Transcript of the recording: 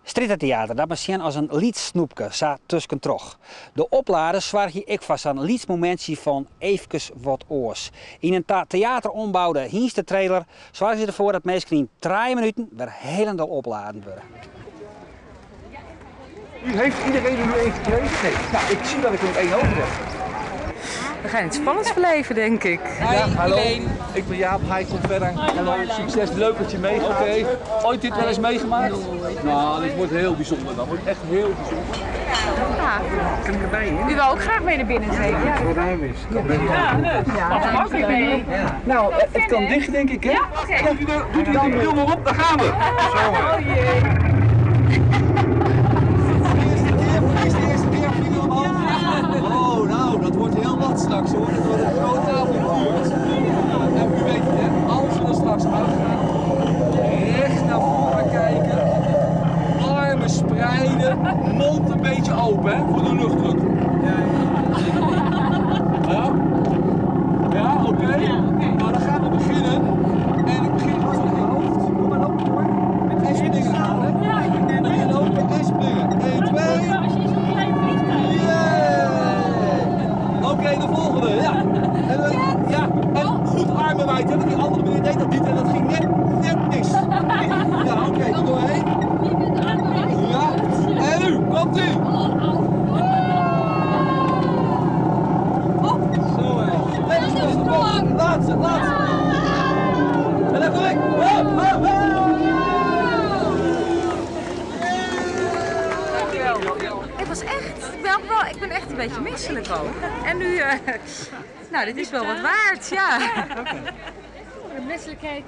Streetentheater, dat misschien als een liedssnoepke, sa tussen trog. De oplader zwaar hier ik vast een liedmomentje van eventjes wat oors. In een theater ombouwde hienste trailer zorgen ze ervoor dat mensen in 3 minuten weer helemaal opladen worden. Heeft iedereen er nu één gekregen? Nee. Nou, ik zie dat ik er nog één over heb. We gaan iets spannends beleven, denk ik. Ja, hallo. Ik ben Jaap, hij komt verder. Hallo, succes. Leuk dat je meegaat. Oké. Ooit dit wel eens meegemaakt? Nou, dit wordt heel bijzonder. Dat wordt echt heel bijzonder. Ja. Kan ik erbij in? U wil ook graag mee naar binnen zeker? Ja, Wat ruim is. dat mag ik mee. Nou, het kan dicht, denk ik, hè? Ja, oké. Doet u dan de bril maar op, daar gaan we. Zo, hè. Oh jee. Oh, nou, dat wordt heel wat straks hoor. Dat wordt een groot avontuur. En u weet het, hè, als we er straks uitgaan, recht naar voren kijken, armen spreiden, mond een beetje open, hè, voor de luchtdruk. Ja? Ja, oké. Nou, dan gaan we beginnen. En ik begin gewoon met je hoofd. Kom maar lopen hoor. En springen gaan, hè. En lopen en springen. 1, 2. Oké, de volgende, ja. En goed armen wijd, want die andere meneer deed dat niet en dat ging net mis. Ja, oké, er doorheen. Ja, en nu, komt u. Zo hé. Laatste. En even weg. Het was echt, ik ben echt een beetje misselijk ook. En nu, nou dit is wel wat waard, ja. De misselijkheid.